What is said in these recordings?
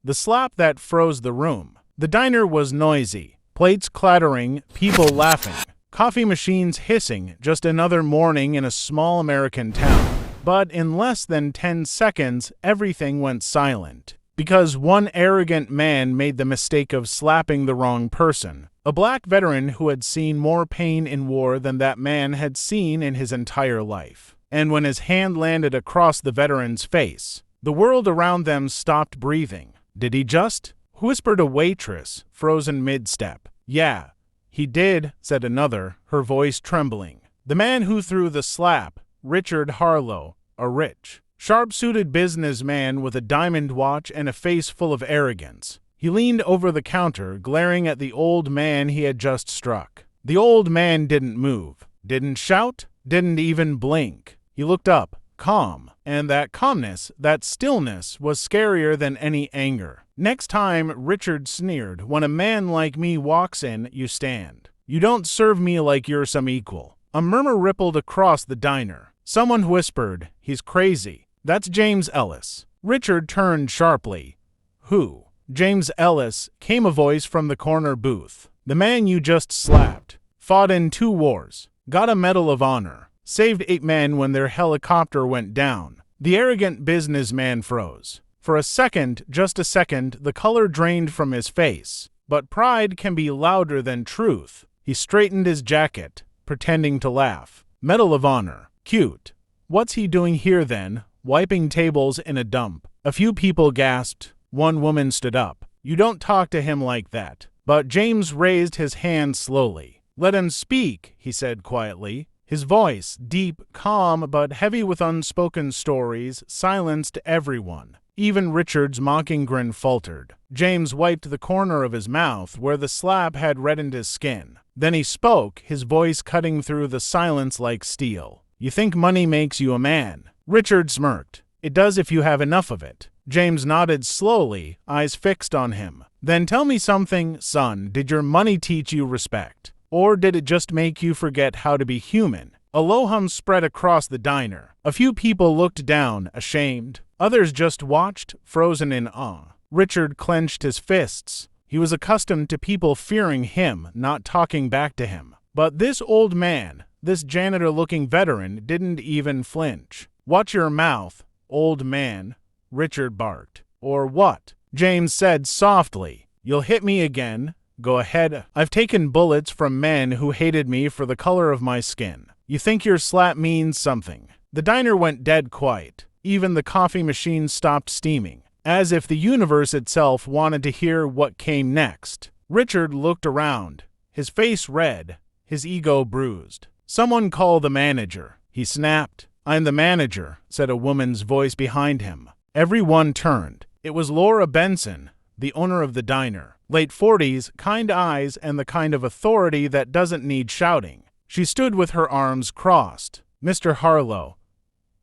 the slap that froze the room. The diner was noisy, plates clattering, people laughing, coffee machines hissing, just another morning in a small American town. But in less than 10 seconds, everything went silent. Because one arrogant man made the mistake of slapping the wrong person. A black veteran who had seen more pain in war than that man had seen in his entire life. And when his hand landed across the veteran's face, the world around them stopped breathing. Did he just? Whispered a waitress, frozen mid-step. Yeah, he did, said another, her voice trembling. The man who threw the slap, Richard Harlow, a rich, sharp-suited businessman with a diamond watch and a face full of arrogance. He leaned over the counter, glaring at the old man he had just struck. The old man didn't move, didn't shout, didn't even blink. He looked up, calm, and that calmness, that stillness, was scarier than any anger. Next time, Richard sneered, when a man like me walks in, you stand. You don't serve me like you're some equal. A murmur rippled across the diner. Someone whispered, he's crazy. That's James Ellis. Richard turned sharply. Who? James Ellis, came a voice from the corner booth. The man you just slapped. Fought in 2 wars. Got a Medal of Honor. Saved 8 men when their helicopter went down. The arrogant businessman froze. For a second, just a second, the color drained from his face. But pride can be louder than truth. He straightened his jacket, pretending to laugh. Medal of Honor. Cute. What's he doing here then? Wiping tables in a dump. A few people gasped. One woman stood up. You don't talk to him like that. But James raised his hand slowly. Let him speak, he said quietly. His voice, deep, calm, but heavy with unspoken stories, silenced everyone. Even Richard's mocking grin faltered. James wiped the corner of his mouth where the slap had reddened his skin. Then he spoke, his voice cutting through the silence like steel. You think money makes you a man? Richard smirked. It does if you have enough of it. James nodded slowly, eyes fixed on him. Then tell me something, son. Did your money teach you respect? Or did it just make you forget how to be human? A low hum spread across the diner. A few people looked down, ashamed. Others just watched, frozen in awe. Richard clenched his fists. He was accustomed to people fearing him, not talking back to him. But this old man, this janitor-looking veteran, didn't even flinch. Watch your mouth, old man, Richard barked. Or what? James said softly. You'll hit me again. Go ahead. I've taken bullets from men who hated me for the color of my skin. You think your slap means something. The diner went dead quiet. Even the coffee machine stopped steaming, as if the universe itself wanted to hear what came next. Richard looked around, his face red, his ego bruised. Someone call the manager, he snapped. I'm the manager, said a woman's voice behind him. Everyone turned. It was Laura Benson, the owner of the diner. Late 40s, kind eyes, and the kind of authority that doesn't need shouting. She stood with her arms crossed. Mr. Harlow.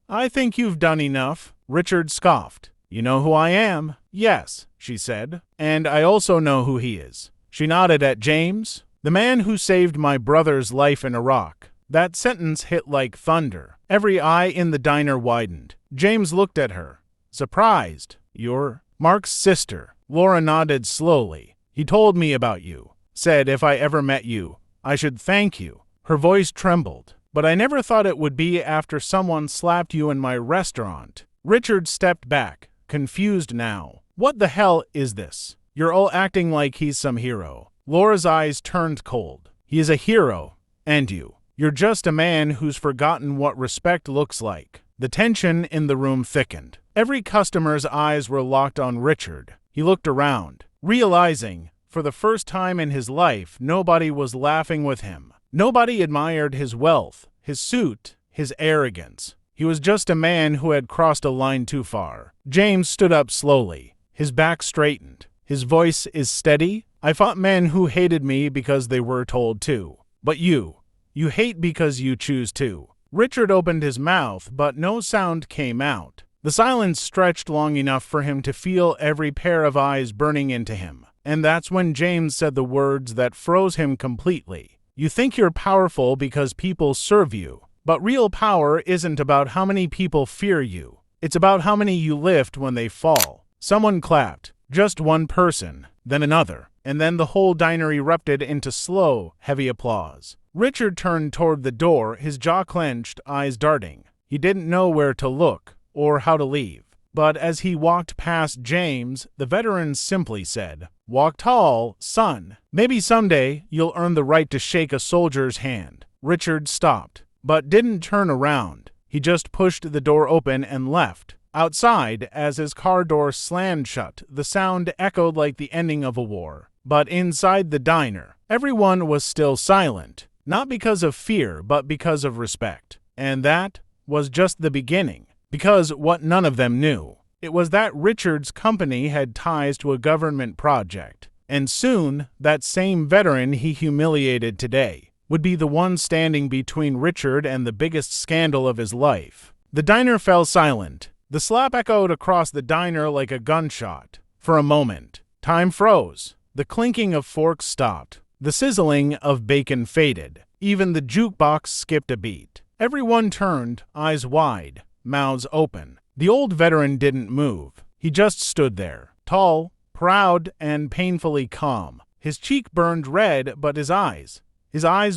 I think you've done enough, Richard scoffed. You know who I am? Yes, she said. And I also know who he is. She nodded at James. The man who saved my brother's life in Iraq. That sentence hit like thunder. Every eye in the diner widened. James looked at her, surprised. You're Mark's sister. Laura nodded slowly. He told me about you. Said if I ever met you, I should thank you. Her voice trembled. But I never thought it would be after someone slapped you in my restaurant. Richard stepped back, confused now. What the hell is this? You're all acting like he's some hero. Laura's eyes turned cold. He is a hero, and you. You're just a man who's forgotten what respect looks like. The tension in the room thickened. Every customer's eyes were locked on Richard. He looked around, realizing, for the first time in his life, nobody was laughing with him. Nobody admired his wealth, his suit, his arrogance. He was just a man who had crossed a line too far. James stood up slowly. His back straightened. His voice is steady. I fought men who hated me because they were told to. But you hate because you choose to. Richard opened his mouth, but no sound came out. The silence stretched long enough for him to feel every pair of eyes burning into him. And that's when James said the words that froze him completely. You think you're powerful because people serve you. But real power isn't about how many people fear you. It's about how many you lift when they fall. Someone clapped. Just one person, then another, and then the whole diner erupted into slow, heavy applause. Richard turned toward the door, his jaw clenched, eyes darting. He didn't know where to look or how to leave. But as he walked past James, the veteran simply said, "Walk tall, son. Maybe someday you'll earn the right to shake a soldier's hand." Richard stopped, but didn't turn around. He just pushed the door open and left. Outside, as his car door slammed shut, the sound echoed like the ending of a war. But inside the diner, everyone was still silent, not because of fear, but because of respect. And that was just the beginning. Because what none of them knew, it was that Richard's company had ties to a government project, and soon that same veteran he humiliated today would be the one standing between Richard and the biggest scandal of his life. The diner fell silent. The slap echoed across the diner like a gunshot. For a moment, time froze. The clinking of forks stopped. The sizzling of bacon faded. Even the jukebox skipped a beat. Everyone turned, eyes wide, mouths open. The old veteran didn't move. He just stood there, tall, proud, and painfully calm. His cheek burned red, but his eyes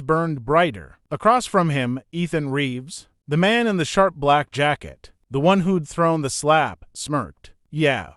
burned brighter. Across from him, Ethan Reeves, the man in the sharp black jacket, the one who'd thrown the slap, smirked. "Yeah,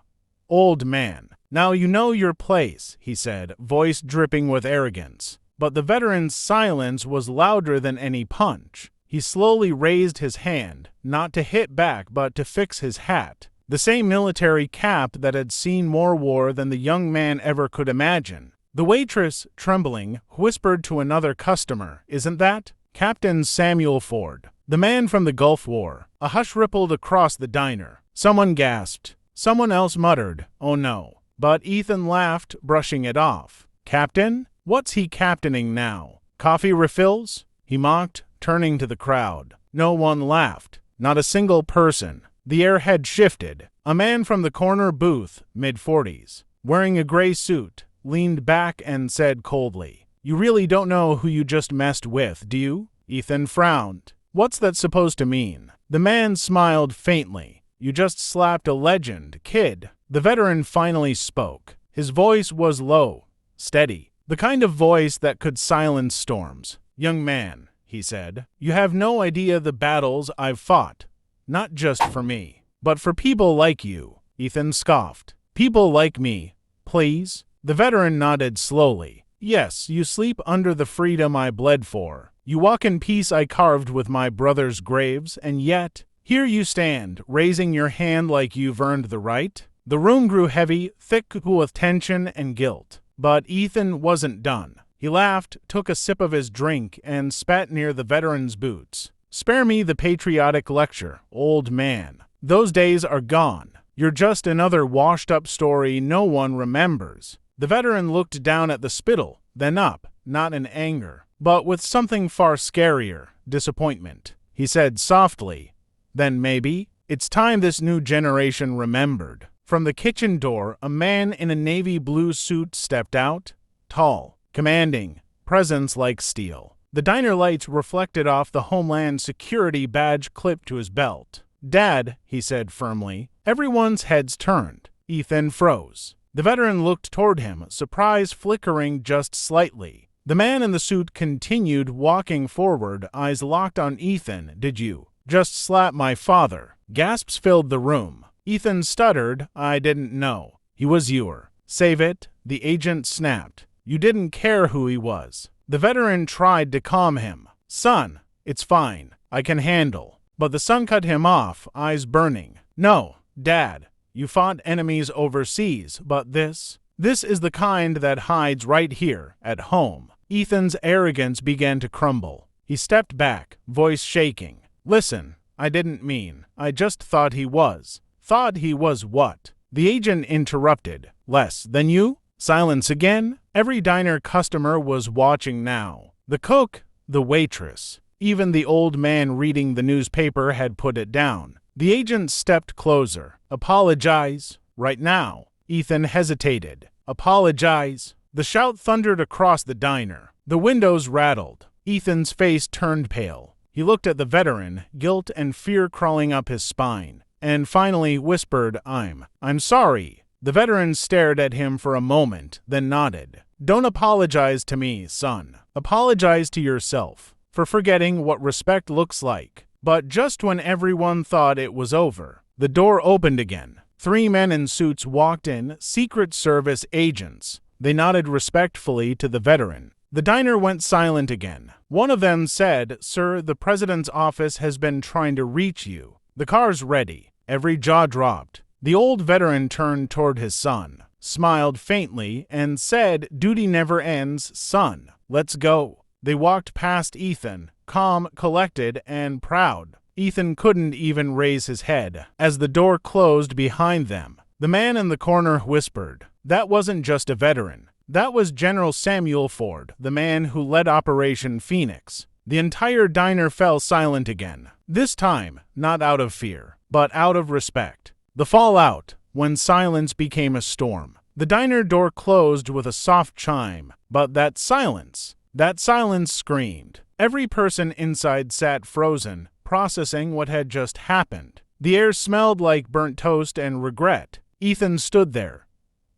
old man. Now you know your place," he said, voice dripping with arrogance. But the veteran's silence was louder than any punch. He slowly raised his hand, not to hit back but to fix his hat, the same military cap that had seen more war than the young man ever could imagine. The waitress, trembling, whispered to another customer, "Isn't that Captain Samuel Ford, the man from the Gulf War?" A hush rippled across the diner. Someone gasped. Someone else muttered, "Oh no." But Ethan laughed, brushing it off. "Captain? What's he captaining now? Coffee refills?" he mocked, turning to the crowd. No one laughed. Not a single person. The air had shifted. A man from the corner booth, mid-40s, wearing a gray suit, leaned back and said coldly, "You really don't know who you just messed with, do you?" Ethan frowned. "What's that supposed to mean?" The man smiled faintly. "You just slapped a legend, kid." The veteran finally spoke. His voice was low, steady, the kind of voice that could silence storms. "Young man," he said, "you have no idea the battles I've fought. Not just for me, but for people like you." Ethan scoffed. "People like me, please?" The veteran nodded slowly. "Yes, you sleep under the freedom I bled for. You walk in peace I carved with my brothers' graves, and yet, here you stand, raising your hand like you've earned the right." The room grew heavy, thick with tension and guilt. But Ethan wasn't done. He laughed, took a sip of his drink, and spat near the veteran's boots. "Spare me the patriotic lecture, old man. Those days are gone. You're just another washed-up story no one remembers." The veteran looked down at the spittle, then up, not in anger, but with something far scarier, disappointment. He said softly, "Then maybe it's time this new generation remembered." From the kitchen door, a man in a navy blue suit stepped out, tall, commanding, presence like steel. The diner lights reflected off the Homeland Security badge clipped to his belt. "Dad," he said firmly. Everyone's heads turned. Ethan froze. The veteran looked toward him, surprise flickering just slightly. The man in the suit continued walking forward, eyes locked on Ethan. "Did you just slap my father?" Gasps filled the room. Ethan stuttered, "I didn't know. He was your." "Save it," the agent snapped. "You didn't care who he was." The veteran tried to calm him. "Son, it's fine. I can handle." But the son cut him off, eyes burning. "No, Dad. You fought enemies overseas, but this is the kind that hides right here, at home." Ethan's arrogance began to crumble. He stepped back, voice shaking. "Listen, I didn't mean. I just thought he was." "Thought he was what?" The agent interrupted. "Less than you?" Silence again. Every diner customer was watching now. The cook, the waitress, even the old man reading the newspaper had put it down. The agent stepped closer. "Apologize. Right now." Ethan hesitated. "Apologize." The shout thundered across the diner. The windows rattled. Ethan's face turned pale. He looked at the veteran, guilt and fear crawling up his spine, and finally whispered, I'm sorry, The veteran stared at him for a moment, then nodded. Don't apologize to me, son. Apologize to yourself for forgetting what respect looks like. But just when everyone thought it was over, the door opened again. 3 men in suits walked in, Secret Service agents. They nodded respectfully to the veteran. The diner went silent again. One of them said, "Sir, the president's office has been trying to reach you. The car's ready." Every jaw dropped. The old veteran turned toward his son, smiled faintly, and said, "Duty never ends, son. Let's go." They walked past Ethan, calm, collected, and proud. Ethan couldn't even raise his head. As the door closed behind them, the man in the corner whispered, "That wasn't just a veteran. That was General Samuel Ford, the man who led Operation Phoenix." The entire diner fell silent again. This time, not out of fear, but out of respect. The fallout, when silence became a storm. The diner door closed with a soft chime, but that silence screamed. Every person inside sat frozen, processing what had just happened. The air smelled like burnt toast and regret. Ethan stood there,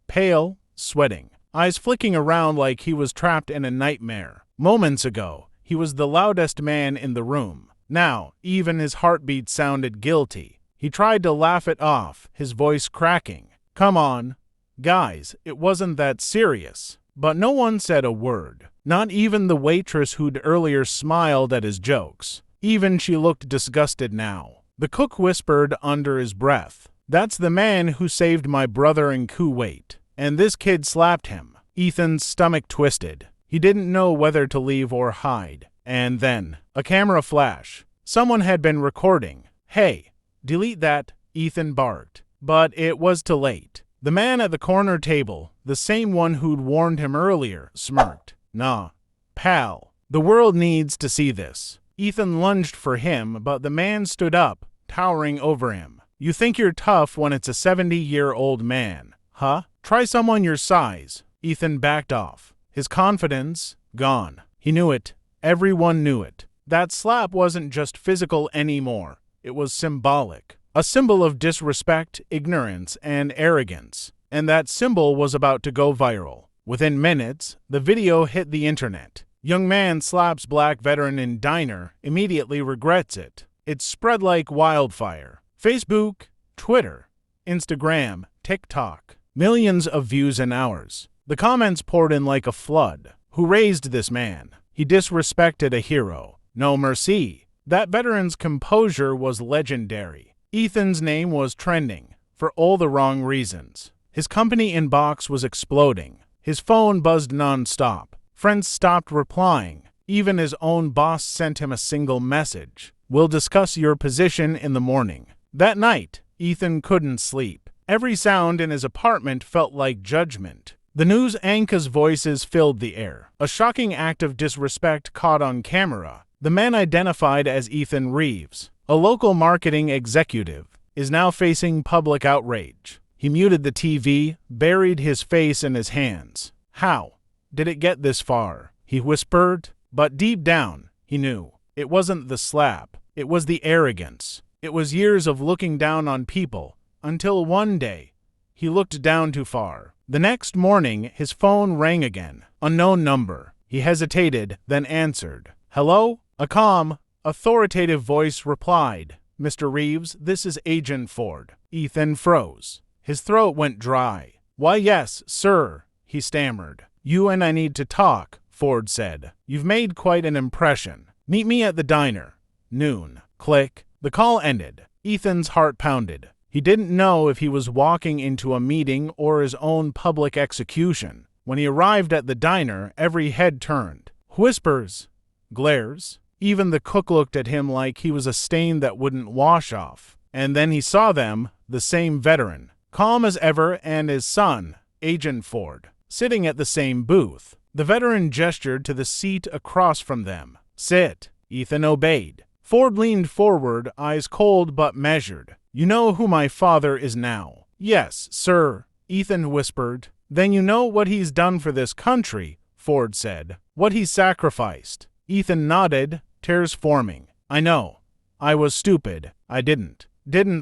pale, sweating, eyes flicking around like he was trapped in a nightmare. Moments ago, he was the loudest man in the room. Now, even his heartbeat sounded guilty. He tried to laugh it off, his voice cracking. "Come on, guys, it wasn't that serious." But no one said a word. Not even the waitress who'd earlier smiled at his jokes. Even she looked disgusted now. The cook whispered under his breath, "That's the man who saved my brother in Kuwait. And this kid slapped him." Ethan's stomach twisted. He didn't know whether to leave or hide. And then, a camera flash. Someone had been recording. "Hey, delete that," Ethan barked. But it was too late. The man at the corner table, the same one who'd warned him earlier, smirked. "Nah, pal, the world needs to see this." Ethan lunged for him, but the man stood up, towering over him. "You think you're tough when it's a 70-year-old man, huh? Try someone your size." Ethan backed off, his confidence gone. He knew it. Everyone knew it. That slap wasn't just physical anymore. It was symbolic. A symbol of disrespect, ignorance, and arrogance. And that symbol was about to go viral. Within minutes, the video hit the internet. "Young man slaps black veteran in diner, immediately regrets it." It spread like wildfire. Facebook, Twitter, Instagram, TikTok. Millions of views in hours. The comments poured in like a flood. Who raised this man? He disrespected a hero. No mercy. That veteran's composure was legendary. Ethan's name was trending, for all the wrong reasons. His company inbox was exploding. His phone buzzed non-stop. Friends stopped replying. Even his own boss sent him a single message. "We'll discuss your position in the morning." That night, Ethan couldn't sleep. Every sound in his apartment felt like judgment. The news anchor's voices filled the air. A shocking act of disrespect caught on camera. The man identified as Ethan Reeves, a local marketing executive, is now facing public outrage. He muted the TV, buried his face in his hands. "How did it get this far?" he whispered. But deep down, he knew. It wasn't the slap. It was the arrogance. It was years of looking down on people, until one day, he looked down too far. The next morning, his phone rang again. Unknown number. He hesitated, then answered. "Hello?" A calm, authoritative voice replied. "Mr. Reeves, this is Agent Ford." Ethan froze. His throat went dry. "Why, yes, sir," he stammered. "You and I need to talk," Ford said. "You've made quite an impression. Meet me at the diner. Noon." Click. The call ended. Ethan's heart pounded. He didn't know if he was walking into a meeting or his own public execution. When he arrived at the diner, every head turned. Whispers. Glares. Even the cook looked at him like he was a stain that wouldn't wash off. And then he saw them, the same veteran, calm as ever, and his son, Agent Ford, sitting at the same booth. The veteran gestured to the seat across from them. "Sit." Ethan obeyed. Ford leaned forward, eyes cold but measured. "You know who my father is now." "Yes, sir," Ethan whispered. "Then you know what he's done for this country," Ford said. "What he sacrificed." Ethan nodded, tears forming. "I know. I was stupid. I didn't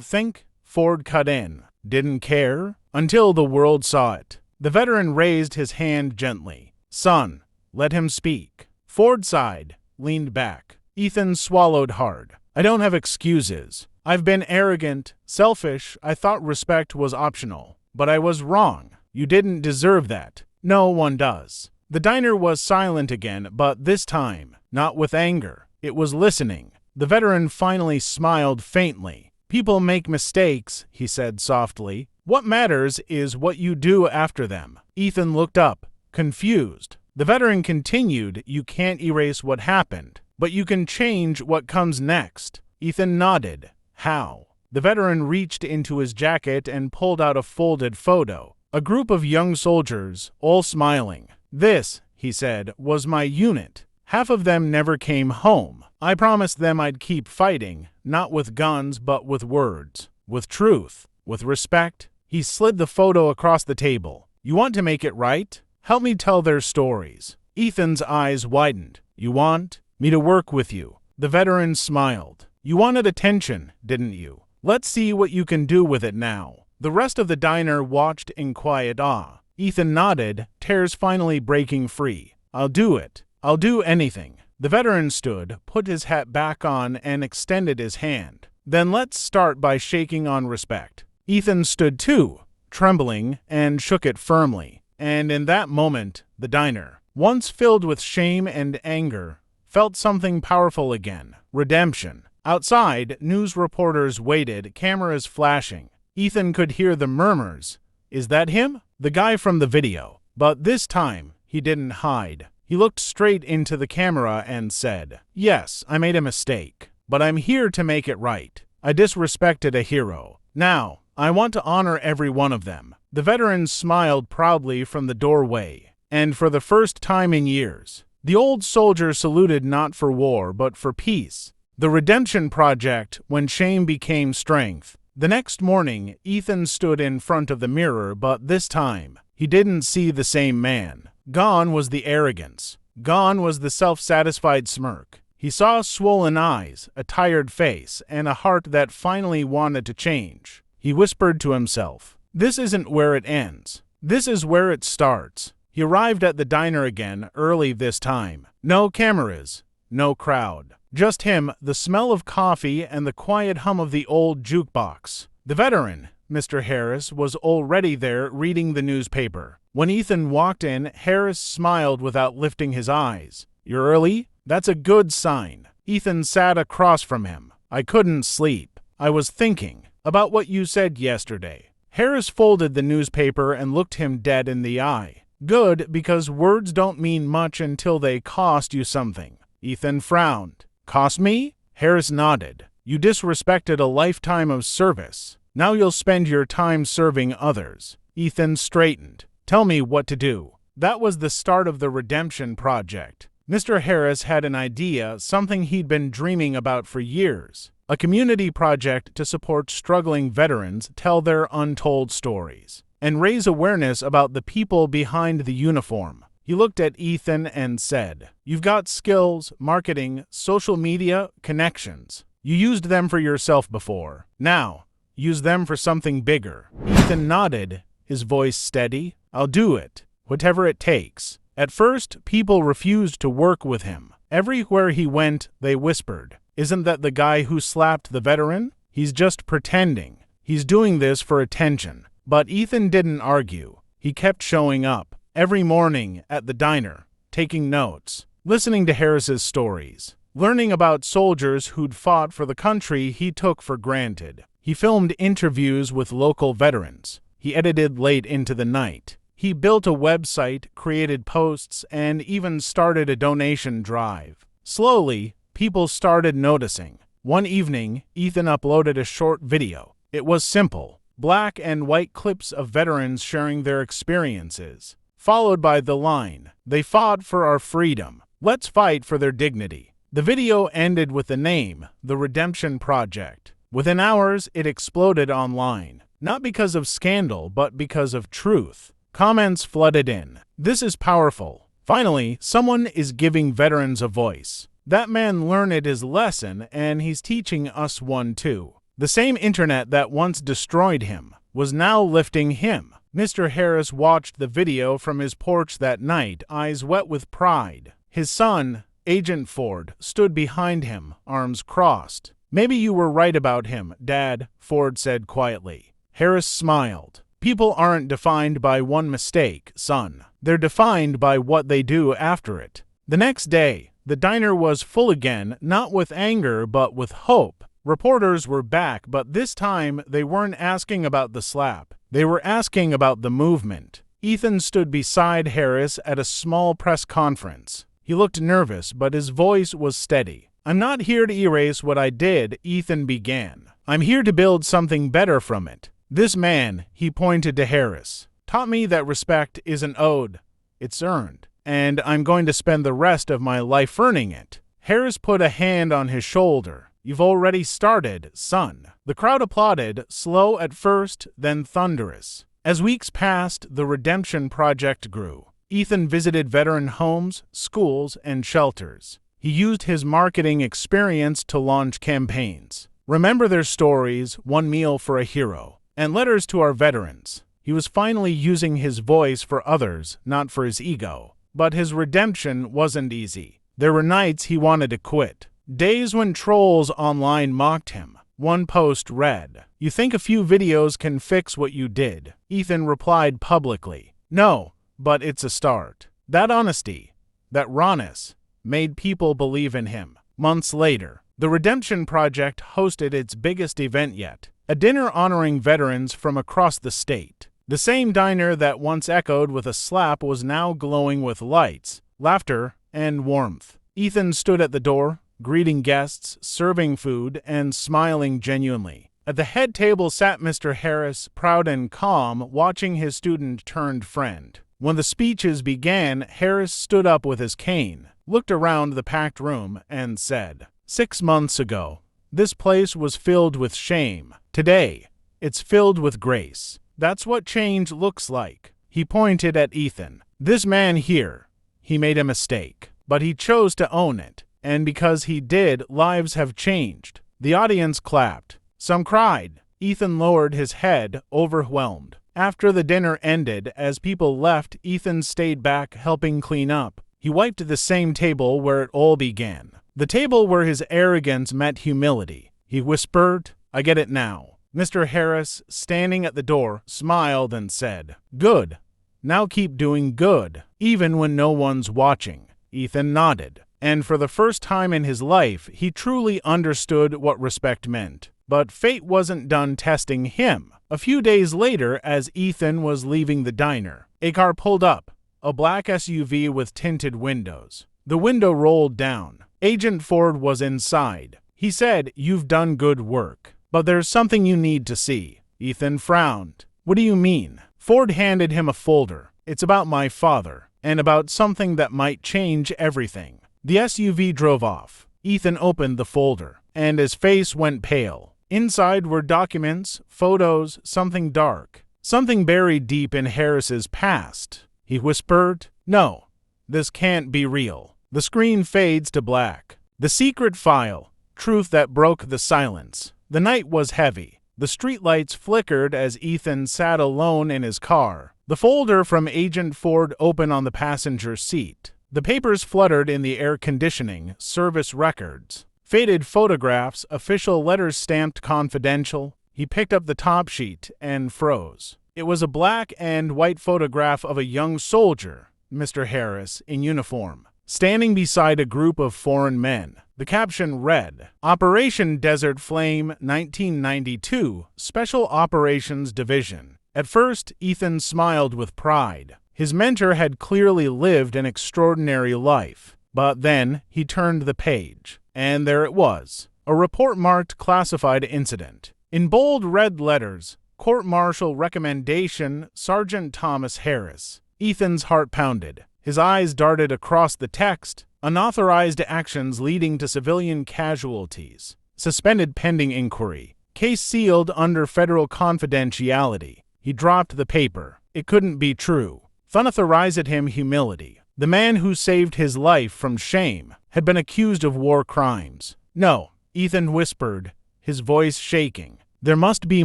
think," Ford cut in. "Didn't care?" until the world saw it. The veteran raised his hand gently. Son, let him speak. Ford sighed, leaned back. Ethan swallowed hard. I don't have excuses. I've been arrogant, selfish. I thought respect was optional. But I was wrong. You didn't deserve that. No one does. The diner was silent again, but this time, not with anger. It was listening. The veteran finally smiled faintly. People make mistakes, he said softly. What matters is what you do after them. Ethan looked up, confused. The veteran continued, you can't erase what happened, but you can change what comes next. Ethan nodded. How? The veteran reached into his jacket and pulled out a folded photo. A group of young soldiers, all smiling. This, he said, was my unit. Half of them never came home. I promised them I'd keep fighting, not with guns but with words, with truth, with respect. He slid the photo across the table. You want to make it right? Help me tell their stories. Ethan's eyes widened. You want me to work with you? The veteran smiled. You wanted attention, didn't you? Let's see what you can do with it now. The rest of the diner watched in quiet awe. Ethan nodded, tears finally breaking free. I'll do it. I'll do anything. The veteran stood, put his hat back on, and extended his hand. Then let's start by shaking on respect. Ethan stood too, trembling, and shook it firmly. And in that moment, the diner, once filled with shame and anger, felt something powerful again. Redemption. Outside, news reporters waited, cameras flashing. Ethan could hear the murmurs. Is that him? The guy from the video. But this time, he didn't hide. He looked straight into the camera and said, Yes, I made a mistake, but I'm here to make it right. I disrespected a hero. Now, I want to honor every one of them. The veteran smiled proudly from the doorway, and for the first time in years, the old soldier saluted not for war but for peace. The Redemption Project, when shame became strength. The next morning, Ethan stood in front of the mirror, but this time, he didn't see the same man. Gone was the arrogance. Gone was the self-satisfied smirk. He saw swollen eyes, a tired face, and a heart that finally wanted to change. He whispered to himself, This isn't where it ends. This is where it starts. He arrived at the diner again, early this time. No cameras, no crowd. Just him, the smell of coffee, and the quiet hum of the old jukebox. The veteran, Mr. Harris, was already there reading the newspaper. When Ethan walked in, Harris smiled without lifting his eyes. You're early? That's a good sign. Ethan sat across from him. I couldn't sleep. I was thinking about what you said yesterday. Harris folded the newspaper and looked him dead in the eye. Good, because words don't mean much until they cost you something. Ethan frowned. Cost me? Harris nodded. You disrespected a lifetime of service. Now you'll spend your time serving others. Ethan straightened. Tell me what to do. That was the start of the Redemption Project. Mr. Harris had an idea, something he'd been dreaming about for years. A community project to support struggling veterans tell their untold stories and raise awareness about the people behind the uniform. He looked at Ethan and said, You've got skills, marketing, social media, connections. You used them for yourself before. Now, use them for something bigger. Ethan nodded, his voice steady. I'll do it, whatever it takes. At first, people refused to work with him. Everywhere he went, they whispered, Isn't that the guy who slapped the veteran? He's just pretending. He's doing this for attention. But Ethan didn't argue. He kept showing up. Every morning at the diner, taking notes, listening to Harris's stories, learning about soldiers who'd fought for the country he took for granted. He filmed interviews with local veterans. He edited late into the night. He built a website, created posts, and even started a donation drive. Slowly, people started noticing. One evening, Ethan uploaded a short video. It was simple, black and white clips of veterans sharing their experiences, followed by the line, They fought for our freedom. Let's fight for their dignity. The video ended with the name, The Redemption Project. Within hours, it exploded online. Not because of scandal, but because of truth. Comments flooded in. This is powerful. Finally, someone is giving veterans a voice. That man learned his lesson, and he's teaching us one too. The same internet that once destroyed him. was now lifting him. Mr. Harris watched the video from his porch that night, eyes wet with pride. His son, Agent Ford, stood behind him, arms crossed. "Maybe you were right about him, Dad," Ford said quietly. Harris smiled. "People aren't defined by one mistake, son. They're defined by what they do after it." The next day, the diner was full again, not with anger, but with hope. Reporters were back, but this time they weren't asking about the slap. They were asking about the movement. Ethan stood beside Harris at a small press conference. He looked nervous, but his voice was steady. "I'm not here to erase what I did," Ethan began. "I'm here to build something better from it. This man," he pointed to Harris, "taught me that respect isn't owed, it's earned, and I'm going to spend the rest of my life earning it." Harris put a hand on his shoulder. "You've already started, son." The crowd applauded, slow at first, then thunderous. As weeks passed, the Redemption Project grew. Ethan visited veteran homes, schools, and shelters. He used his marketing experience to launch campaigns. "Remember their stories, one meal for a hero," and letters to our veterans. He was finally using his voice for others, not for his ego. But his redemption wasn't easy. There were nights he wanted to quit. Days when trolls online mocked him. One post read, "You think a few videos can fix what you did?" Ethan replied publicly, "No, but it's a start." That honesty, that rawness, made people believe in him. Months later, the Redemption Project hosted its biggest event yet, a dinner honoring veterans from across the state. The same diner that once echoed with a slap was now glowing with lights, laughter, and warmth. Ethan stood at the door, greeting guests, serving food, and smiling genuinely. At the head table sat Mr. Harris, proud and calm, watching his student-turned-friend. When the speeches began, Harris stood up with his cane, looked around the packed room, and said, "6 months ago, this place was filled with shame. Today, it's filled with grace. That's what change looks like." He pointed at Ethan. "This man here, he made a mistake, but he chose to own it. And because he did, lives have changed." The audience clapped. Some cried. Ethan lowered his head, overwhelmed. After the dinner ended, as people left, Ethan stayed back, helping clean up. He wiped the same table where it all began. The table where his arrogance met humility. He whispered, "I get it now." Mr. Harris, standing at the door, smiled and said, "Good. Now keep doing good, even when no one's watching." Ethan nodded. And for the first time in his life, he truly understood what respect meant. But fate wasn't done testing him. A few days later, as Ethan was leaving the diner, a car pulled up, a black SUV with tinted windows. The window rolled down. Agent Ford was inside. He said, "You've done good work, but there's something you need to see." Ethan frowned. "What do you mean?" Ford handed him a folder. "It's about my father, and about something that might change everything." The SUV drove off. Ethan opened the folder, and his face went pale. Inside were documents, photos, something dark, something buried deep in Harris's past. He whispered, "No, this can't be real." The screen fades to black. The secret file, truth that broke the silence. The night was heavy. The streetlights flickered as Ethan sat alone in his car. The folder from Agent Ford open on the passenger seat. The papers fluttered in the air conditioning, service records, faded photographs, official letters stamped confidential. He picked up the top sheet and froze. It was a black and white photograph of a young soldier, Mr. Harris, in uniform, standing beside a group of foreign men. The caption read, "Operation Desert Flame, 1992, Special Operations Division." At first, Ethan smiled with pride. His mentor had clearly lived an extraordinary life. But then he turned the page, and there it was, a report marked classified incident. In bold red letters, Court-Martial Recommendation, Sergeant Thomas Harris. Ethan's heart pounded. His eyes darted across the text, unauthorized actions leading to civilian casualties. Suspended pending inquiry. Case sealed under federal confidentiality. He dropped the paper. It couldn't be true. Unauthorized him humility. The man who saved his life from shame had been accused of war crimes. "No," Ethan whispered, his voice shaking. "There must be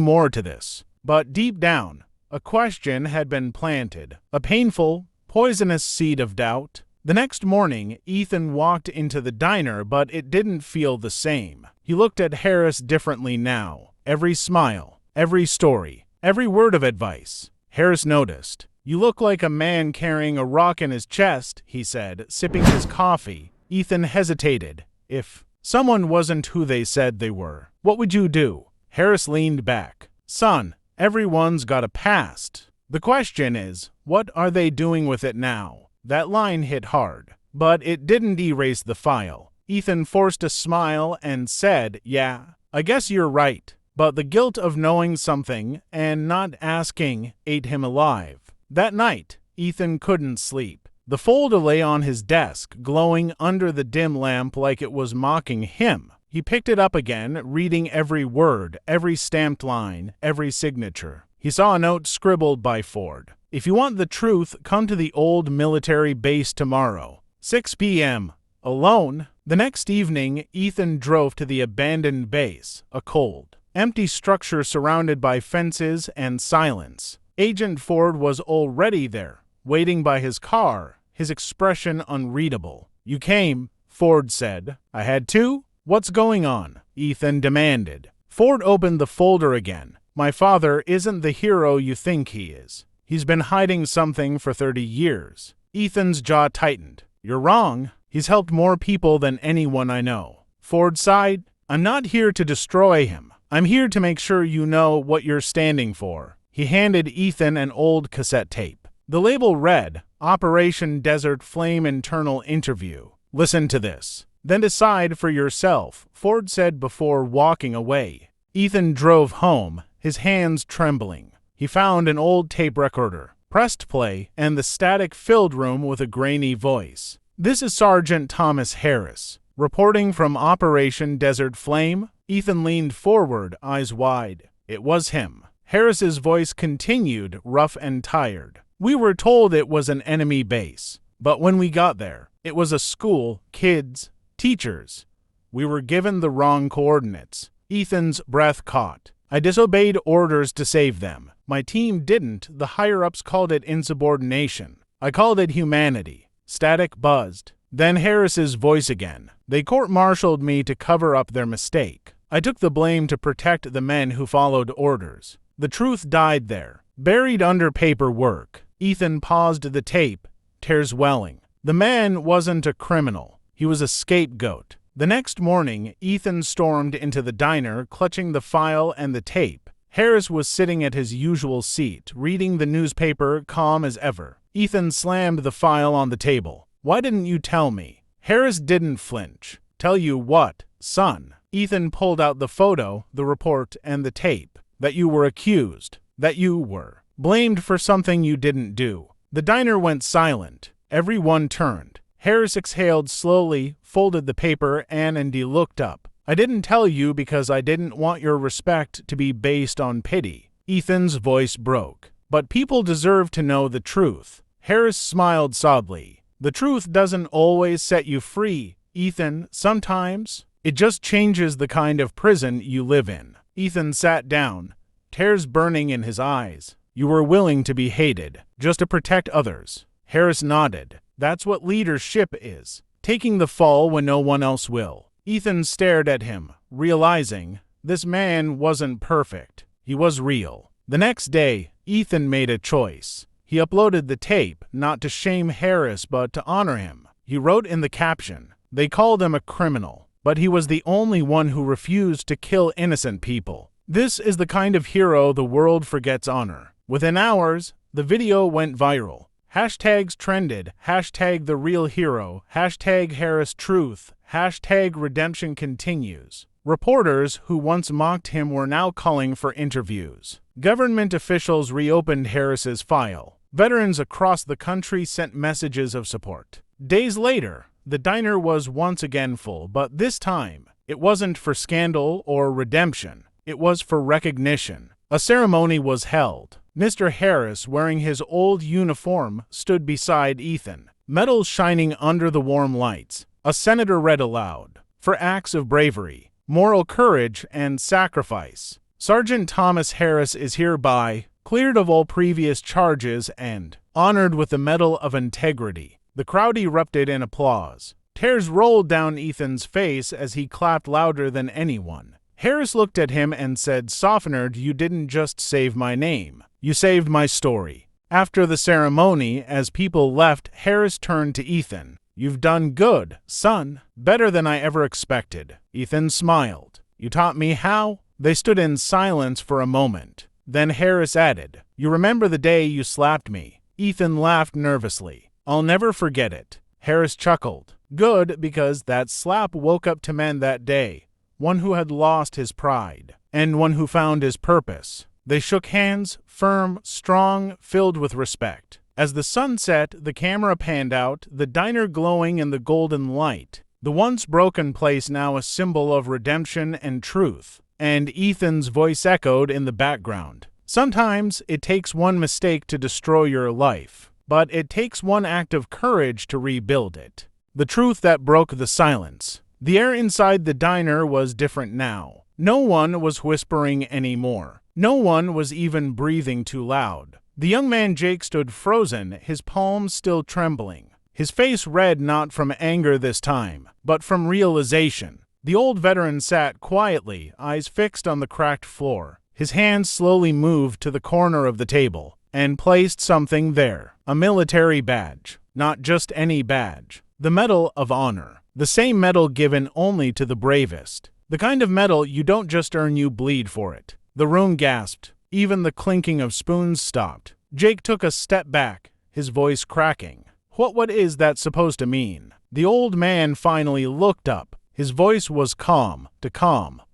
more to this." But deep down, a question had been planted, a painful, poisonous seed of doubt. The next morning, Ethan walked into the diner, but it didn't feel the same. He looked at Harris differently now. Every smile, every story, every word of advice. Harris noticed. "You look like a man carrying a rock in his chest," he said, sipping his coffee. Ethan hesitated. "If someone wasn't who they said they were, what would you do?" Harris leaned back. "Son, everyone's got a past. The question is, what are they doing with it now?" That line hit hard, but it didn't erase the file. Ethan forced a smile and said, "Yeah, I guess you're right." But the guilt of knowing something and not asking ate him alive. That night, Ethan couldn't sleep. The folder lay on his desk, glowing under the dim lamp like it was mocking him. He picked it up again, reading every word, every stamped line, every signature. He saw a note scribbled by Ford. "If you want the truth, come to the old military base tomorrow, 6 p.m., alone." The next evening, Ethan drove to the abandoned base, a cold, empty structure surrounded by fences and silence. Agent Ford was already there, waiting by his car, his expression unreadable. "You came," Ford said. "I had to?" "What's going on?" Ethan demanded. Ford opened the folder again. "My father isn't the hero you think he is. He's been hiding something for 30 years. Ethan's jaw tightened. "You're wrong. He's helped more people than anyone I know." Ford sighed. "I'm not here to destroy him. I'm here to make sure you know what you're standing for." He handed Ethan an old cassette tape. The label read, "Operation Desert Flame Internal Interview. Listen to this. Then decide for yourself," Ford said before walking away. Ethan drove home, his hands trembling. He found an old tape recorder, pressed play, and the static filled room with a grainy voice. "This is Sergeant Thomas Harris, reporting from Operation Desert Flame." Ethan leaned forward, eyes wide. It was him. Harris's voice continued, rough and tired. "We were told it was an enemy base, but when we got there, it was a school, kids, teachers. We were given the wrong coordinates." Ethan's breath caught. "I disobeyed orders to save them. My team didn't. The higher-ups called it insubordination. I called it humanity." Static buzzed. Then Harris's voice again. "They court-martialed me to cover up their mistake. I took the blame to protect the men who followed orders. The truth died there, buried under paperwork." Ethan paused the tape, tears welling. The man wasn't a criminal. He was a scapegoat. The next morning, Ethan stormed into the diner, clutching the file and the tape. Harris was sitting at his usual seat, reading the newspaper, calm as ever. Ethan slammed the file on the table. "Why didn't you tell me?" Harris didn't flinch. "Tell you what, son?" Ethan pulled out the photo, the report, and the tape. "That you were accused. That you were blamed for something you didn't do." The diner went silent. Everyone turned. Harris exhaled slowly, folded the paper, and he looked up. "I didn't tell you because I didn't want your respect to be based on pity." Ethan's voice broke. "But people deserve to know the truth." Harris smiled sadly. "The truth doesn't always set you free, Ethan. Sometimes it just changes the kind of prison you live in." Ethan sat down, tears burning in his eyes. "You were willing to be hated, just to protect others." Harris nodded. "That's what leadership is. Taking the fall when no one else will." Ethan stared at him, realizing this man wasn't perfect. He was real. The next day, Ethan made a choice. He uploaded the tape, not to shame Harris, but to honor him. He wrote in the caption, "They called him a criminal, but he was the only one who refused to kill innocent people. This is the kind of hero the world forgets honor." Within hours, the video went viral. Hashtags trended, hashtag the real hero, hashtag Harris truth, hashtag redemption continues. Reporters who once mocked him were now calling for interviews. Government officials reopened Harris's file. Veterans across the country sent messages of support. Days later, the diner was once again full, but this time, it wasn't for scandal or redemption. It was for recognition. A ceremony was held. Mr. Harris, wearing his old uniform, stood beside Ethan, medals shining under the warm lights. A senator read aloud, "For acts of bravery, moral courage, and sacrifice, Sergeant Thomas Harris is hereby cleared of all previous charges and honored with the Medal of Integrity." The crowd erupted in applause. Tears rolled down Ethan's face as he clapped louder than anyone. Harris looked at him and said, "Softener, you didn't just save my name. You saved my story." After the ceremony, as people left, Harris turned to Ethan. "You've done good, son. Better than I ever expected." Ethan smiled. "You taught me how?" They stood in silence for a moment. Then Harris added, "You remember the day you slapped me?" Ethan laughed nervously. "I'll never forget it." Harris chuckled. "Good, because that slap woke up to men that day. One who had lost his pride, and one who found his purpose." They shook hands, firm, strong, filled with respect. As the sun set, the camera panned out, the diner glowing in the golden light. The once broken place now a symbol of redemption and truth. And Ethan's voice echoed in the background. "Sometimes it takes one mistake to destroy your life, but it takes one act of courage to rebuild it." The truth that broke the silence. The air inside the diner was different now. No one was whispering anymore. No one was even breathing too loud. The young man Jake stood frozen, his palms still trembling. His face red not from anger this time, but from realization. The old veteran sat quietly, eyes fixed on the cracked floor. His hand slowly moved to the corner of the table and placed something there. A military badge. Not just any badge. The Medal of Honor. The same medal given only to the bravest. The kind of medal you don't just earn, you bleed for it. The room gasped. Even the clinking of spoons stopped. Jake took a step back, his voice cracking. What is that supposed to mean?" The old man finally looked up. His voice was calm.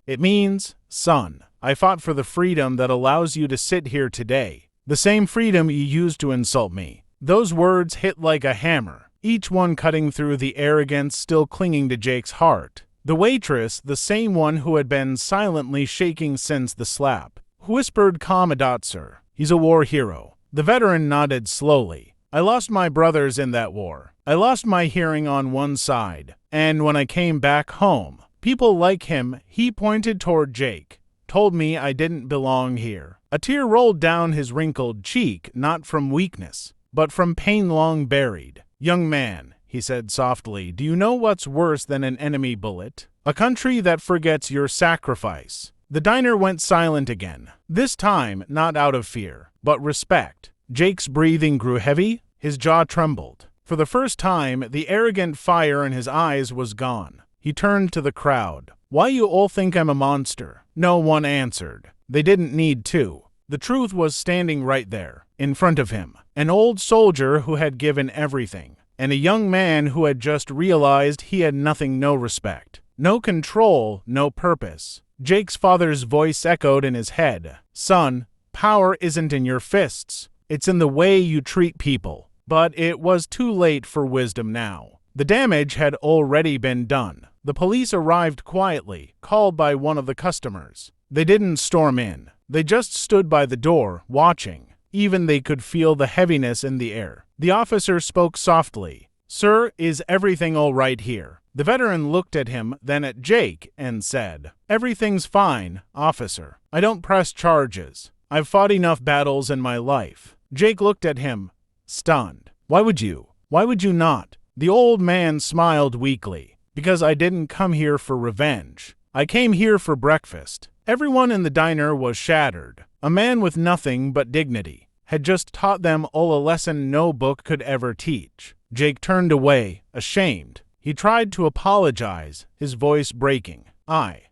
"It means, son, I fought for the freedom that allows you to sit here today. The same freedom you used to insult me." Those words hit like a hammer, each one cutting through the arrogance still clinging to Jake's heart. The waitress, the same one who had been silently shaking since the slap, whispered, "Commandant, sir. He's a war hero." The veteran nodded slowly. "I lost my brothers in that war. I lost my hearing on one side. And when I came back home, people like him," he pointed toward Jake, "told me I didn't belong here." A tear rolled down his wrinkled cheek, not from weakness, but from pain long buried. "Young man," he said softly, "do you know what's worse than an enemy bullet? A country that forgets your sacrifice." The diner went silent again. This time, not out of fear, but respect. Jake's breathing grew heavy, his jaw trembled. For the first time, the arrogant fire in his eyes was gone. He turned to the crowd. "Why you all think I'm a monster?" No one answered. They didn't need to. The truth was standing right there, in front of him. An old soldier who had given everything, and a young man who had just realized he had nothing, no respect, no control, no purpose. Jake's father's voice echoed in his head. "Son, power isn't in your fists. It's in the way you treat people." But it was too late for wisdom now. The damage had already been done. The police arrived quietly, called by one of the customers. They didn't storm in. They just stood by the door, watching. Even they could feel the heaviness in the air. The officer spoke softly. "Sir, is everything all right here?" The veteran looked at him, then at Jake, and said, "Everything's fine, officer. I don't press charges. I've fought enough battles in my life." Jake looked at him, stunned. Why would you not?" The old man smiled weakly. "Because I didn't come here for revenge. I came here for breakfast." Everyone in the diner was shattered. A man with nothing but dignity had just taught them all a lesson no book could ever teach. Jake turned away, ashamed. He tried to apologize, his voice breaking. I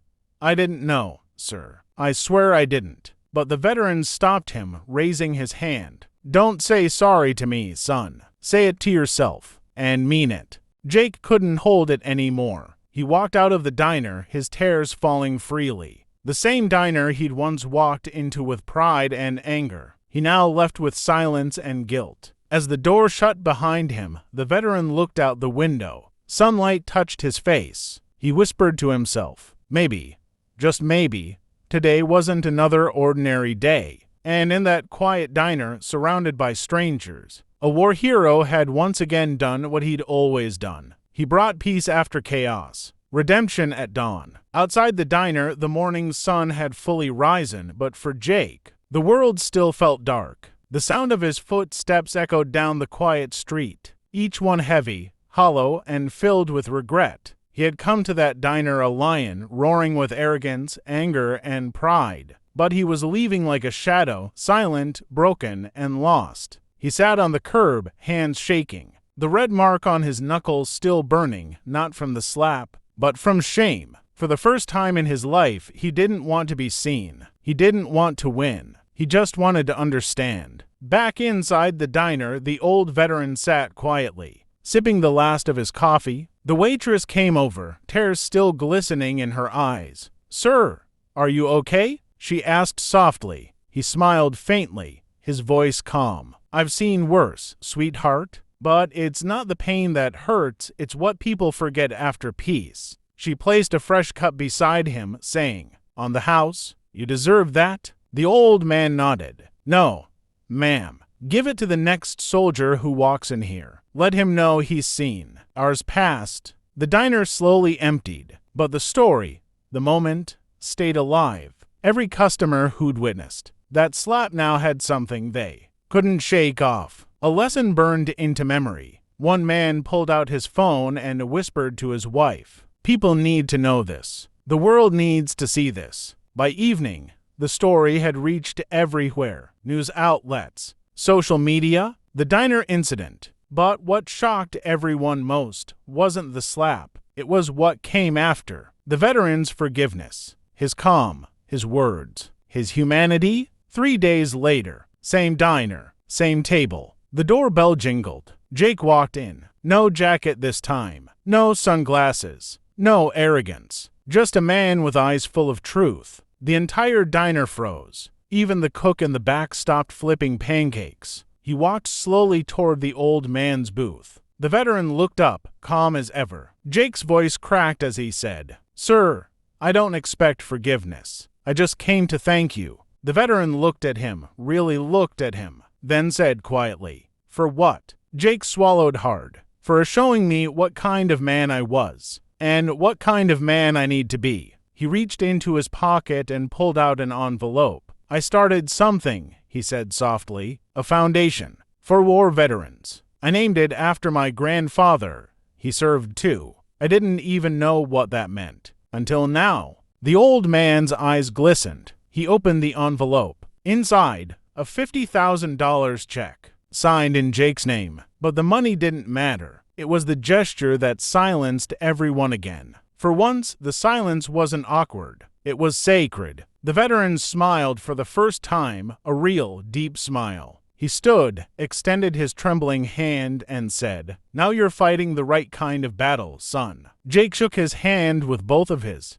didn't know, sir. I swear I didn't." But the veteran stopped him, raising his hand. "Don't say sorry to me, son. Say it to yourself, and mean it." Jake couldn't hold it anymore. He walked out of the diner, his tears falling freely. The same diner he'd once walked into with pride and anger. He now left with silence and guilt. As the door shut behind him, the veteran looked out the window. Sunlight touched his face. He whispered to himself, maybe, just maybe, today wasn't another ordinary day. And in that quiet diner, surrounded by strangers, a war hero had once again done what he'd always done. He brought peace after chaos. redemption at dawn. Outside the diner, the morning sun had fully risen, but for Jake, the world still felt dark. The sound of his footsteps echoed down the quiet street, each one heavy, hollow, and filled with regret. He had come to that diner a lion, roaring with arrogance, anger, and pride. But he was leaving like a shadow, silent, broken, and lost. He sat on the curb, hands shaking, the red mark on his knuckles still burning, not from the slap, but from shame. For the first time in his life, he didn't want to be seen. He didn't want to win. He just wanted to understand. Back inside the diner, the old veteran sat quietly, sipping the last of his coffee. The waitress came over, tears still glistening in her eyes. "Sir, are you okay?" she asked softly. He smiled faintly, his voice calm. "I've seen worse, sweetheart. But it's not the pain that hurts, it's what people forget after peace." She placed a fresh cup beside him, saying, "On the house? You deserve that?" The old man nodded. "No, ma'am. Give it to the next soldier who walks in here. Let him know he's seen." Hours passed. The diner slowly emptied, but the story, the moment, stayed alive. Every customer who'd witnessed that slap now had something they couldn't shake off. A lesson burned into memory. One man pulled out his phone and whispered to his wife, "People need to know this. The world needs to see this." By evening, the story had reached everywhere. News outlets, social media, the diner incident. But what shocked everyone most wasn't the slap. It was what came after. The veteran's forgiveness, his calm, his words, his humanity. 3 days later, same diner, same table. The doorbell jingled. Jake walked in. No jacket this time. No sunglasses. No arrogance. Just a man with eyes full of truth. The entire diner froze. Even the cook in the back stopped flipping pancakes. He walked slowly toward the old man's booth. The veteran looked up, calm as ever. Jake's voice cracked as he said, "Sir, I don't expect forgiveness. I just came to thank you." The veteran looked at him, really looked at him, then said quietly, "For what?" Jake swallowed hard. "For showing me what kind of man I was, and what kind of man I need to be." He reached into his pocket and pulled out an envelope. "I started something," he said softly, "a foundation for war veterans. I named it after my grandfather. He served too. I didn't even know what that meant. Until now." The old man's eyes glistened. He opened the envelope. Inside, a $50,000 check, signed in Jake's name. But the money didn't matter. It was the gesture that silenced everyone again. For once, the silence wasn't awkward. It was sacred. The veteran smiled for the first time, a real, deep smile. He stood, extended his trembling hand, and said, "Now you're fighting the right kind of battle, son." Jake shook his hand with both of his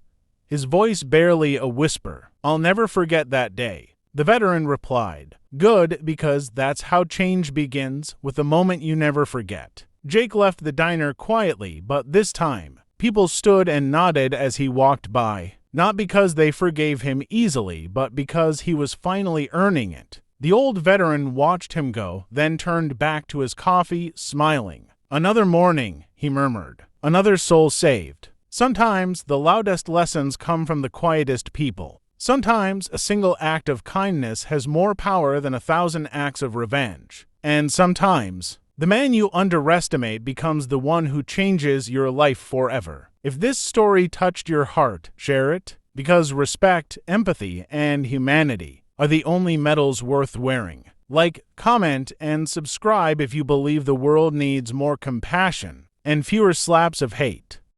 voice barely a whisper. "I'll never forget that day." The veteran replied, "Good, because that's how change begins, with a moment you never forget." Jake left the diner quietly, but this time, people stood and nodded as he walked by, not because they forgave him easily, but because he was finally earning it. The old veteran watched him go, then turned back to his coffee, smiling. "Another morning," he murmured. "Another soul saved." Sometimes the loudest lessons come from the quietest people. Sometimes a single act of kindness has more power than 1,000 acts of revenge. And sometimes the man you underestimate becomes the one who changes your life forever. If this story touched your heart, share it, because respect, empathy, and humanity are the only medals worth wearing. Like, comment, and subscribe if you believe the world needs more compassion and fewer slaps of hate.